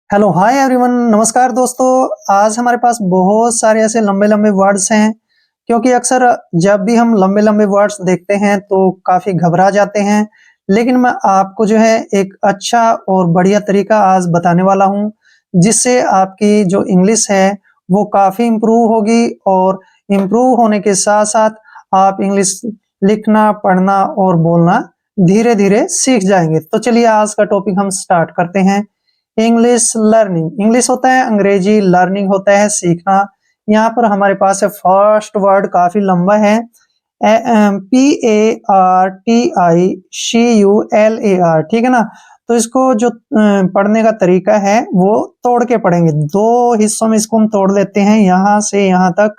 Hello hi everyone, नमस्कार दोस्तों। आज हमारे पास बहुत सारे ऐसे लंबे लंबे वर्ड्स हैं, क्योंकि अक्सर जब भी हम लंबे लंबे वर्ड्स देखते हैं तो काफ़ी घबरा जाते हैं। लेकिन मैं आपको जो है एक अच्छा और बढ़िया तरीका आज बताने वाला हूँ, जिससे आपकी जो इंग्लिश है वो काफ़ी इम्प्रूव होगी और इम्प्रूव होने के साथ-साथ आप इंग्लिश लिखना, पढ़ना और बोलना धीरे-धीरे सीख जाएँगे। तो चलिए आज का टॉपिक हम स्टार्ट करते हैं। English learning. इंग्लिश होता है अंग्रेजी, लर्निंग होता है सीखना। यहाँ पर हमारे पास है फर्स्ट वर्ड, काफी लंबा है, PARTICULAR, ठीक है ना। तो इसको जो पढ़ने का तरीका है वो तोड़ के पढ़ेंगे। दो हिस्सों में इसको हम तोड़ लेते हैं, यहाँ से यहाँ तक।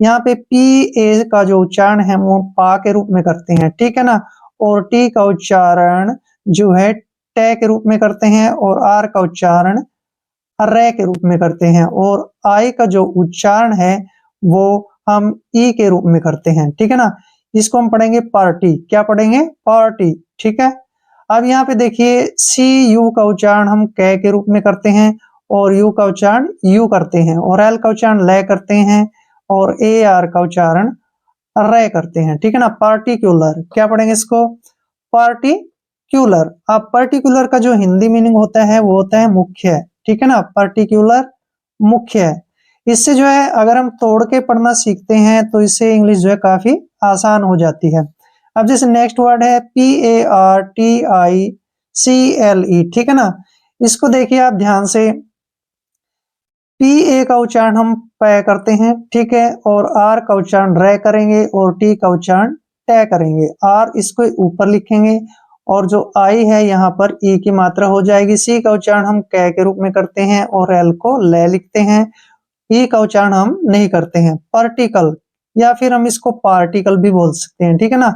यहाँ पे PA का जो उच्चारण है वो पा के रूप में करते हैं, ठीक है ना। और टी का उच्चारण जो है टे के रूप में करते हैं, और आर का उच्चारण रे के रूप में करते हैं, और आई का जो उच्चारण है वो हम ई के रूप में करते हैं, ठीक है ना। इसको हम पढ़ेंगे पार्टी। क्या पढ़ेंगे? पार्टी, ठीक है। अब यहाँ पे देखिए, सी यू का उच्चारण हम कै के रूप में करते हैं, और यू का उच्चारण यू करते हैं, और एल का उच्चारण ले करते हैं, और ए आर का उच्चारण रे करते हैं, ठीक है ना। पार्टिकुलर, क्या पढ़ेंगे इसको? पार्टिक्यूलर। अब पर्टिकुलर का जो हिंदी मीनिंग होता है वो होता है मुख्य, ठीक है ना। पर्टिकुलर मुख्य है। इससे जो है अगर हम तोड़ के पढ़ना सीखते हैं तो इससे इंग्लिश जो है काफी आसान हो जाती है। अब जैसे नेक्स्ट वर्ड है PARTICLE, ठीक है ना। इसको देखिए आप ध्यान से। PA का उच्चारण हम प करते हैं, ठीक है, और आर का उच्चारण रे करेंगे, और टी का उच्चारण टे करेंगे। आर इसको ऊपर लिखेंगे, और जो आई है यहाँ पर ई की मात्रा हो जाएगी। सी का उच्चारण हम कै के रूप में करते हैं, और एल को ले लिखते हैं। ई का उच्चारण हम नहीं करते हैं। पार्टिकल, या फिर हम इसको पार्टिकल भी बोल सकते हैं, ठीक है ना।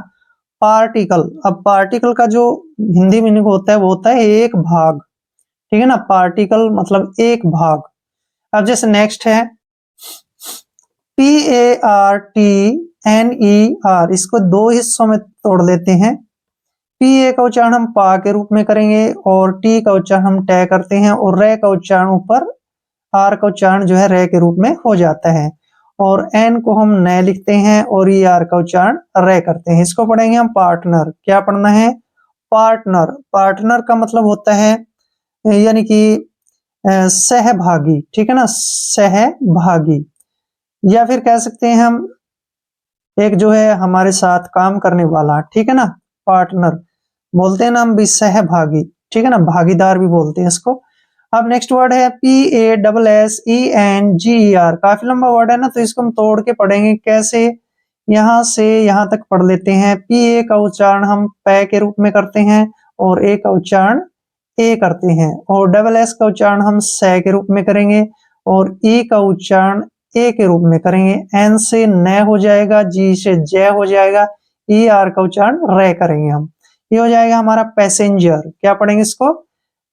पार्टिकल। अब पार्टिकल का जो हिंदी मीनिंग होता है वो होता है एक भाग, ठीक है ना। पार्टिकल मतलब एक भाग। अब जैसे नेक्स्ट है PARTNER, इसको दो हिस्सों में तोड़ लेते हैं। PA का उच्चारण हम पा के रूप में करेंगे, और टी का उच्चारण हम टे करते हैं, और रे का उच्चारण ऊपर आर का उच्चारण जो है रे के रूप में हो जाता है, और एन को हम न लिखते हैं, और ई आर का उच्चारण रे करते हैं। इसको पढ़ेंगे हम पार्टनर। क्या पढ़ना है? पार्टनर। पार्टनर का मतलब होता है यानी कि सहभागी, ठीक है ना। सहभागी, या फिर कह सकते हैं हम एक जो है हमारे साथ काम करने वाला, ठीक है ना। पार्टनर बोलते हैं ना हम भी, सहभागी, ठीक है ना। भागीदार भी बोलते हैं इसको। अब नेक्स्ट वर्ड है PASSENGER, काफी लंबा वर्ड है ना, तो इसको हम तोड़ के पढ़ेंगे। कैसे? यहाँ से यहाँ तक पढ़ लेते हैं। PA का उच्चारण हम पै के रूप में करते हैं, और ए का उच्चारण ए करते हैं, और SS का उच्चारण हम सै के रूप में करेंगे, और ई का उच्चारण ए के रूप में करेंगे। एन से न हो जाएगा, जी से जय हो जाएगा, ई आर का उच्चारण रे करेंगे हम। ये हो जाएगा हमारा पैसेंजर। क्या पढ़ेंगे इसको?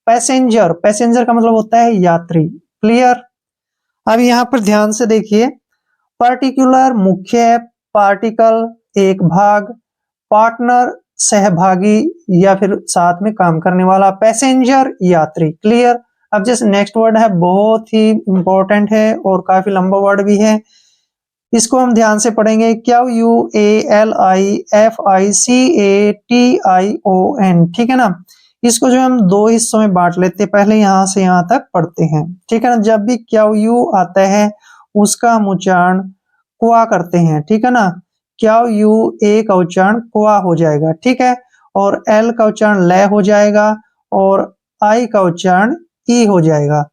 पैसेंजर। पैसेंजर का मतलब होता है यात्री। क्लियर? अब यहाँ पर ध्यान से देखिए। पार्टिकुलर मुख्य, पार्टिकल एक भाग, पार्टनर सहभागी या फिर साथ में काम करने वाला, पैसेंजर यात्री। क्लियर? अब जैसे नेक्स्ट वर्ड है, बहुत ही इंपॉर्टेंट है और काफी लंबा वर्ड भी है। इसको हम ध्यान से पढ़ेंगे। QUALIFICATION, ठीक है ना। इसको जो हम दो हिस्सों में बांट लेते हैं, पहले यहाँ से यहाँ तक पढ़ते हैं, ठीक है ना। जब भी QU आता है उसका हम उच्चारण क्वा करते हैं, ठीक है ना। QUA का उच्चारण क्वा हो जाएगा, ठीक है, और L का उच्चारण ले हो जाएगा, और I का उच्चारण ई हो जाएगा।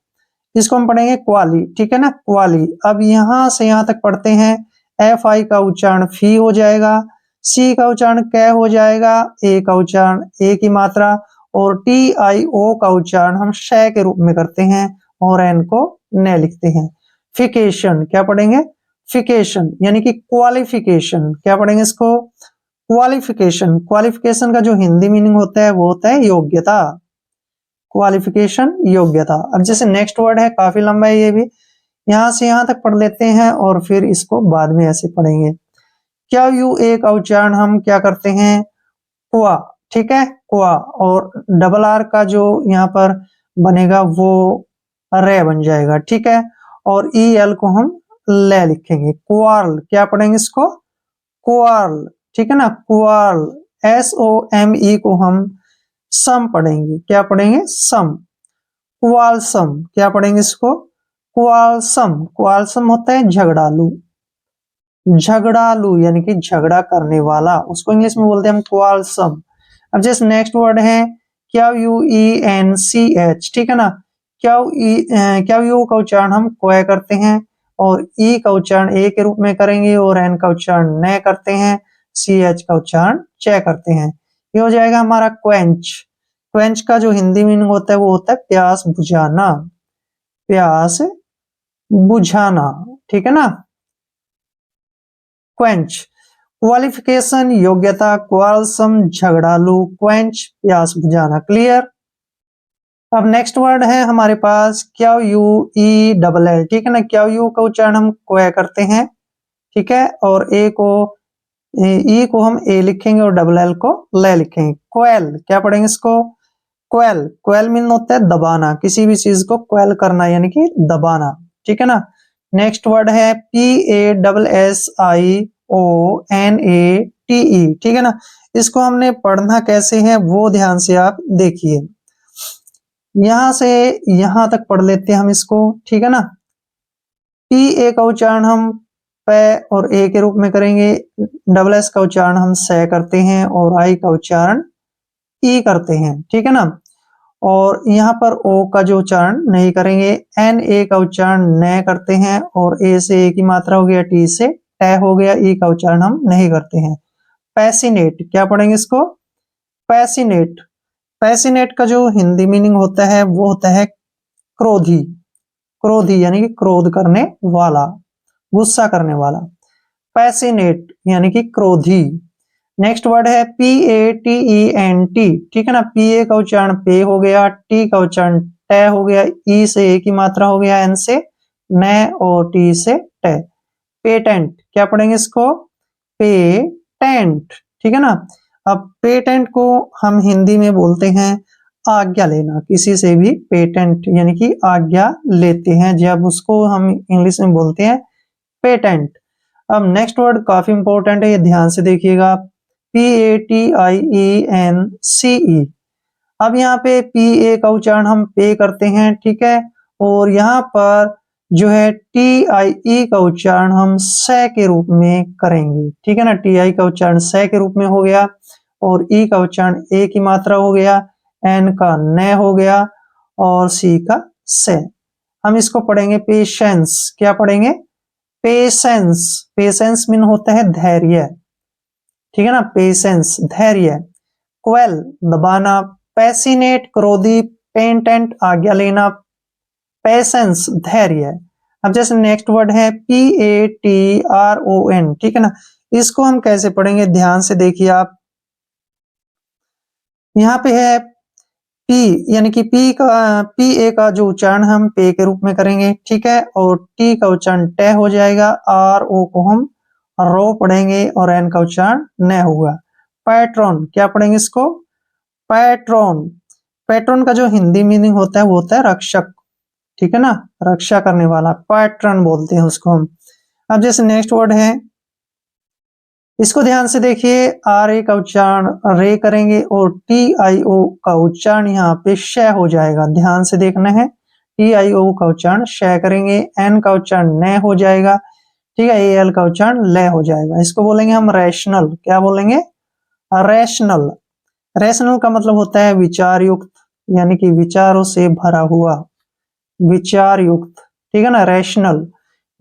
इसको हम पढ़ेंगे क्वाली, ठीक है ना। क्वाली। अब यहाँ से यहाँ तक पढ़ते हैं। FI का उच्चारण फी हो जाएगा, C का उच्चारण कै हो जाएगा, A का उच्चारण ए की मात्रा, और TIO का उच्चारण हम शय के रूप में करते हैं, और एन को न लिखते हैं। फिकेशन। क्या पढ़ेंगे? फिकेशन, यानी कि क्वालिफिकेशन। क्या पढ़ेंगे इसको? क्वालिफिकेशन। क्वालिफिकेशन का जो हिंदी मीनिंग होता है वो होता है योग्यता। क्वालिफिकेशन, योग्यता। अब जैसे नेक्स्ट वर्ड है, काफी लंबा है ये भी, यहां से यहां तक पढ़ लेते हैं और फिर इसको बाद में ऐसे पढ़ेंगे। QUA का उच्चारण हम क्या करते हैं? क्वा, ठीक है, क्वा। और डबल आर का जो यहाँ पर बनेगा वो रे बन जाएगा, ठीक है। और ई एल को हम ले लिखेंगे। क्वार्ल, क्या पढ़ेंगे इसको? क्वार्ल, ठीक है ना। क्वार्ल, एस ओ एम ई को हम सम पढ़ेंगे, क्या पढ़ेंगे? सम। क्वालसम, क्या पढ़ेंगे इसको? क्वालसम। क्वालसम होता है झगड़ालू, झगड़ालू यानी कि झगड़ा करने वाला, उसको इंग्लिश में बोलते हैं हम क्वालसम। अब जैसे नेक्स्ट वर्ड है Q U E N C H, ठीक है ना। क्यू यू का उच्चारण हम क्व करते हैं, और ई का उच्चारण ए के रूप में करेंगे, और एन का उच्चारण न करते हैं, सी एच का उच्चारण च करते हैं। ये हो जाएगा हमारा क्वेंच। क्वेंच का जो हिंदी मीनिंग होता है वो होता है प्यास बुझाना, प्यास बुझाना, ठीक है ना। क्वेंच, क्वालिफिकेशन योग्यता, क्वालसम झगड़ालू, क्वेंच प्यास बुझाना। क्लियर। अब नेक्स्ट वर्ड है हमारे पास Q U E double L, ठीक है ना। क्यू यू का उच्चारण हम क्व करते हैं, ठीक है, और ए को ई को हम ए लिखेंगे और डबल एल को ले लिखेंगे। क्वेल, क्या पढ़ेंगे इसको? क्वेल। क्वेल मीन होता है दबाना, किसी भी चीज को क्वेल करना यानी कि दबाना, ठीक है ना। नेक्स्ट वर्ड है P A double S I O N A T E, ठीक है ना। इसको हमने पढ़ना कैसे है वो ध्यान से आप देखिए। यहां से यहां तक पढ़ लेते हैं हम इसको, ठीक है ना। पी ए का उच्चारण हम प और ए के रूप में करेंगे, डबल एस का उच्चारण हम स करते हैं, और आई का उच्चारण ई करते हैं, ठीक है ना। और यहाँ पर ओ का जो उच्चारण नहीं करेंगे, एन ए का उच्चारण न करते हैं, और ए से ए की मात्रा हो गया, टी से ट हो गया, ई का उच्चारण हम नहीं करते हैं। पैसिनेट, क्या पढ़ेंगे इसको? पैसिनेट। पैसिनेट का जो हिंदी मीनिंग होता है वो होता है क्रोधी, क्रोधी यानी कि क्रोध करने वाला, गुस्सा करने वाला। पैसिनेट यानी कि क्रोधी। नेक्स्ट वर्ड है P A T E N T, ठीक है ना। पी ए का उच्चारण पे हो गया, टी का उच्चारण ट हो गया, ई से ए की मात्रा हो गया, एन से न, और टी से ट। पेटेंट, क्या पढ़ेंगे इसको? पेटेंट, ठीक है ना। अब पेटेंट को हम हिंदी में बोलते हैं आज्ञा लेना, किसी से भी पेटेंट यानी कि आज्ञा लेते हैं, जब उसको हम इंग्लिश में बोलते हैं पेटेंट। अब नेक्स्ट वर्ड काफी इंपॉर्टेंट है, ये ध्यान से देखिएगा। P A T I E N C E. अब यहाँ पे पी ए का उच्चारण हम पे करते हैं, ठीक है, और यहाँ पर जो है टी आई ई का उच्चारण हम स के रूप में करेंगे, ठीक है ना। टी आई का उच्चारण स के रूप में हो गया, और ई का उच्चारण ए की मात्रा हो गया, एन का न हो गया, और सी का से। हम इसको पढ़ेंगे पेशेंस, क्या पढ़ेंगे? पेशेंस। पेशेंस मीन होता है धैर्य, ठीक है ना। पेशेंस धैर्य। क्वेल दबाना, पैसिनेट क्रोधी, पेटेंट आज्ञा लेना, पेशेंस धैर्य। अब जैसे नेक्स्ट वर्ड है P A T R O N, ठीक है ना। इसको हम कैसे पढ़ेंगे ध्यान से देखिए आप। यहाँ पे है पी यानी कि पी ए का जो उच्चारण हम पे के रूप में करेंगे, ठीक है, और टी का उच्चारण ट हो जाएगा, आर ओ को हम रो पढ़ेंगे, और एन का उच्चारण न होगा। पैट्रॉन, क्या पढ़ेंगे इसको? पैट्रॉन। पैट्रॉन का जो हिंदी मीनिंग होता है वो होता है रक्षक, ठीक है ना, रक्षा करने वाला, पैट्रन बोलते हैं उसको हम। अब जैसे नेक्स्ट वर्ड है, इसको ध्यान से देखिए, आर ए का उच्चारण रे करेंगे, और टी आई ओ का उच्चारण यहाँ पे श हो जाएगा, ध्यान से देखना है। टी आई ओ का उच्चारण श करेंगे, एन का उच्चारण न हो जाएगा, ठीक है, ए एल का उच्चारण ल हो जाएगा। इसको बोलेंगे हम रैशनल, क्या बोलेंगे? रैशनल। रैशनल का मतलब होता है विचार युक्त, यानी कि विचारों से भरा हुआ, विचार युक्त, ठीक है ना, रैशनल।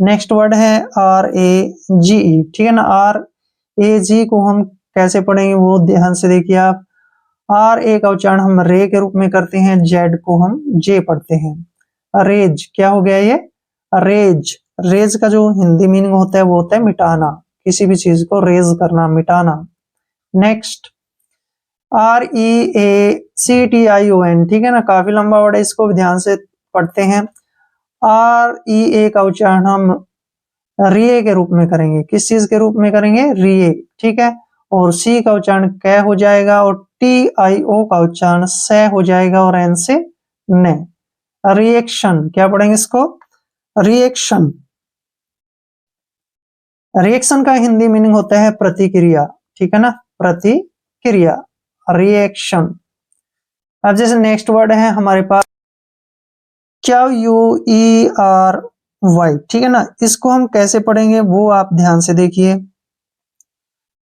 नेक्स्ट वर्ड है आर ए जी ई, ठीक है ना। आर ए जी को हम कैसे पढ़ेंगे वो ध्यान से देखिए आप। आर ए का उच्चारण हम रे के रूप में करते हैं, जेड को हम जे पढ़ते हैं। रेज, क्या हो गया ये? रेज। रेज का जो हिंदी मीनिंग होता है वो होता है मिटाना, किसी भी चीज को रेज करना, मिटाना। Next R E A C T I O N, ठीक है ना, काफी लंबा वर्ड है, इसको ध्यान से पढ़ते हैं। आर ई ए का उच्चारण हम रिए के रूप में करेंगे, किस चीज के रूप में करेंगे? रिए, ठीक है, और सी का उच्चारण क हो जाएगा, और टी आई ओ का उच्चारण स हो जाएगा, और एन से न। रिएक्शन, क्या पढ़ेंगे इसको? रिएक्शन। रिएक्शन का हिंदी मीनिंग होता है प्रतिक्रिया, ठीक है ना, प्रतिक्रिया, रिएक्शन। अब जैसे नेक्स्ट वर्ड है हमारे पास QUERY, ठीक है ना, इसको हम कैसे पढ़ेंगे वो आप ध्यान से देखिए।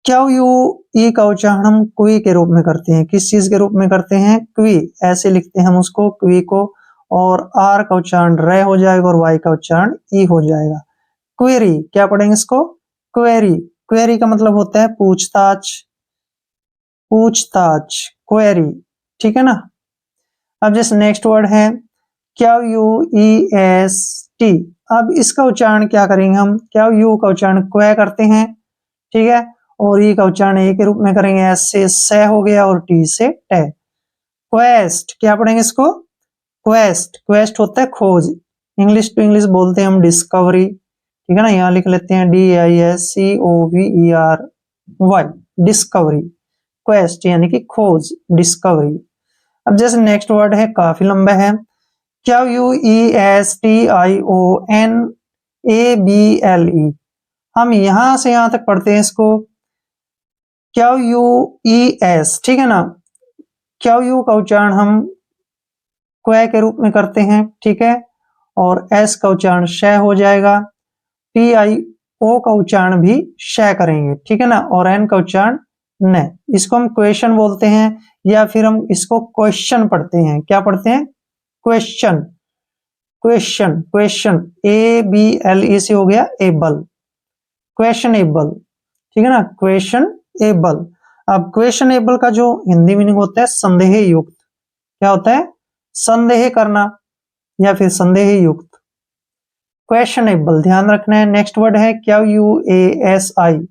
QUE का उच्चारण हम क्वी के रूप में करते हैं। किस चीज के रूप में करते हैं? क्वी, ऐसे लिखते हैं हम उसको, क्वी को, और आर का उच्चारण रे हो जाएगा और वाई का उच्चारण ई हो जाएगा। क्वेरी, क्या पढ़ेंगे इसको? क्वेरी। क्वेरी का मतलब होता है पूछताछ, पूछताछ, क्वेरी, ठीक है ना। अब जैसे नेक्स्ट वर्ड है QUEST। अब इसका उच्चारण क्या करेंगे हम? QU का उच्चारण क्वे करते हैं, ठीक है, और ई का उच्चारण ए के रूप में करेंगे, एस से से हो गया और टी से टे। क्वेस्ट, क्या पढ़ेंगे इसको? क्वेस्ट। क्वेस्ट होता है खोज, इंग्लिश टू इंग्लिश बोलते हैं हम डिस्कवरी, ठीक है ना, यहाँ लिख लेते हैं DISCOVERY, डिस्कवरी, क्वेस्ट यानी कि खोज, डिस्कवरी। अब जैसे नेक्स्ट वर्ड है, काफी लंबा है, QUESTIONABLE। हम यहां से यहां तक पढ़ते हैं इसको, QUES, ठीक है ना। QU का उच्चारण हम क्वे के रूप में करते हैं, ठीक है, और एस का उच्चारण श हो जाएगा, PIO का उच्चारण भी श करेंगे, ठीक है ना, और एन का उच्चारण न। इसको हम क्वेश्चन बोलते हैं या फिर हम इसको क्वेश्चन पढ़ते हैं। क्या पढ़ते हैं? क्वेश्चन, क्वेश्चन, क्वेश्चन, ABLE से हो गया एबल, क्वेश्चनेबल, ठीक है ना, क्वेश्चन एबल। अब क्वेश्चन एबल का जो हिंदी मीनिंग होता है संदेह युक्त, क्या होता है? संदेह करना या फिर संदेह युक्त, क्वेश्चनेबल, ध्यान रखना है। नेक्स्ट वर्ड है QUASI।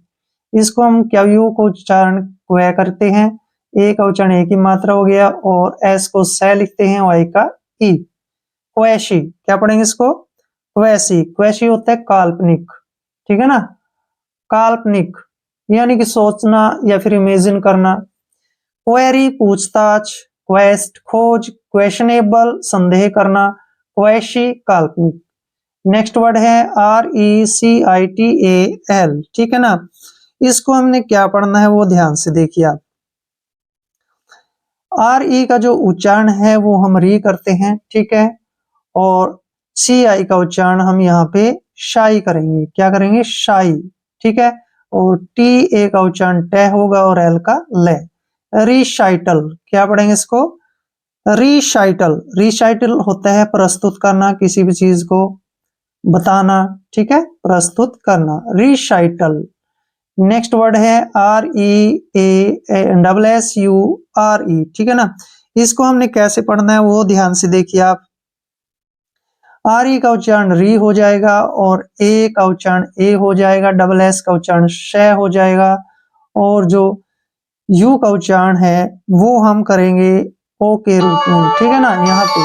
इसको हम QU को उच्चारण क्वे करते हैं, ए का उच्चारण ए की मात्रा हो गया और एस को स लिखते हैं, वाई का ई, क्वेशी, क्या पढ़ेंगे इसको? क्वेशी। क्वेशी होता है काल्पनिक, ठीक है ना, काल्पनिक यानी कि सोचना या फिर इमेजिन करना। क्वेरी पूछताछ, क्वेस्ट खोज, क्वेश्चनेबल संदेह करना, क्वेशी काल्पनिक। नेक्स्ट वर्ड है RECITAL, ठीक है ना। इसको हमने क्या पढ़ना है वो ध्यान से देखिए आप। RE का जो उच्चारण है वो हम री करते हैं, ठीक है, और CI का उच्चारण हम यहाँ पे शाई करेंगे, क्या करेंगे? शाई, ठीक है, और TA का उच्चारण टे होगा और L का ले। रिसाइटल, क्या पढ़ेंगे इसको? रिसाइटल। रिसाइटल होता है प्रस्तुत करना, किसी भी चीज को बताना, ठीक है, प्रस्तुत करना, रिसाइटल। नेक्स्ट वर्ड है REASSURE, ठीक है ना। इसको हमने कैसे पढ़ना है वो ध्यान से देखिए आप। RE का उच्चारण री हो जाएगा और ए का उच्चारण ए हो जाएगा, SS का उच्चारण श हो जाएगा, और जो यू का उच्चारण है वो हम करेंगे ओ के रूप में, ठीक है ना, यहाँ पे,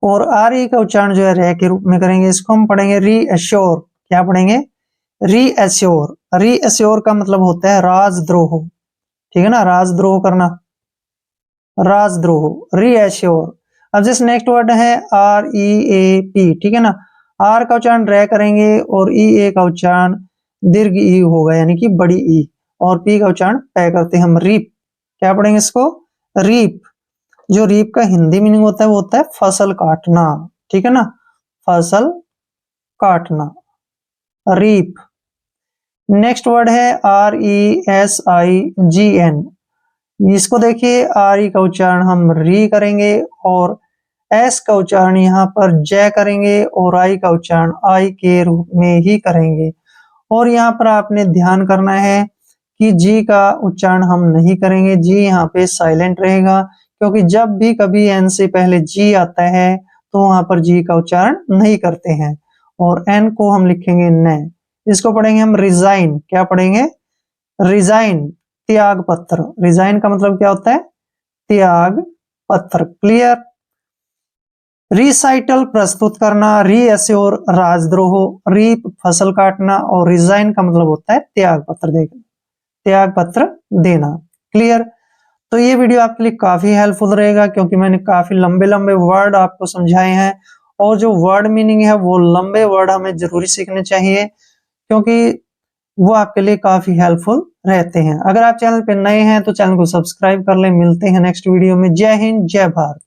और RE का उच्चारण जो है रे के रूप में करेंगे। इसको हम पढ़ेंगे रीअश्योर, क्या पढ़ेंगे? रीअश्योर। रीअश्योर का मतलब होता है राजद्रोह, ठीक है ना, राजद्रोह करना, राजद्रोह, रीअश्योर। अब जैसे नेक्स्ट वर्ड है REAP, ठीक है ना। आर का उच्चारण रे करेंगे और EA का उच्चारण दीर्घ ई होगा यानी कि बड़ी ई, और पी का उच्चारण पै करते हैं हम, रीप, क्या पढ़ेंगे इसको? रीप। जो रीप का हिंदी मीनिंग होता है वो होता है फसल काटना, ठीक है ना, फसल काटना, रीप। नेक्स्ट वर्ड है RESIGN। इसको देखिए, RE का उच्चारण हम री करेंगे और एस का उच्चारण यहाँ पर जय करेंगे और आई का उच्चारण आई के रूप में ही करेंगे। और यहाँ पर आपने ध्यान करना है कि जी का उच्चारण हम नहीं करेंगे, जी यहाँ पे साइलेंट रहेगा, क्योंकि जब भी कभी एन से पहले जी आता है तो वहां पर जी का उच्चारण नहीं करते हैं, और एन को हम लिखेंगे न। इसको पढ़ेंगे हम रिजाइन, क्या पढ़ेंगे? रिजाइन, त्याग पत्र। रिजाइन का मतलब क्या होता है? त्याग पत्र, क्लियर। रिसाइटल प्रस्तुत करना, रीअश्योर राजद्रोह, रीप फसल काटना, और रिजाइन का मतलब होता है त्याग पत्र देना, त्याग पत्र देना, क्लियर। तो ये वीडियो आपके लिए काफी हेल्पफुल रहेगा क्योंकि मैंने काफी लंबे-लंबे वर्ड आपको समझाए हैं और जो वर्ड मीनिंग है वो लंबे वर्ड हमें जरूरी सीखने चाहिए क्योंकि वो आपके लिए काफी हेल्पफुल रहते हैं। अगर आप चैनल पे नए हैं तो चैनल को सब्सक्राइब कर लें। मिलते हैं नेक्स्ट वीडियो में। जय हिंद, जय भारत।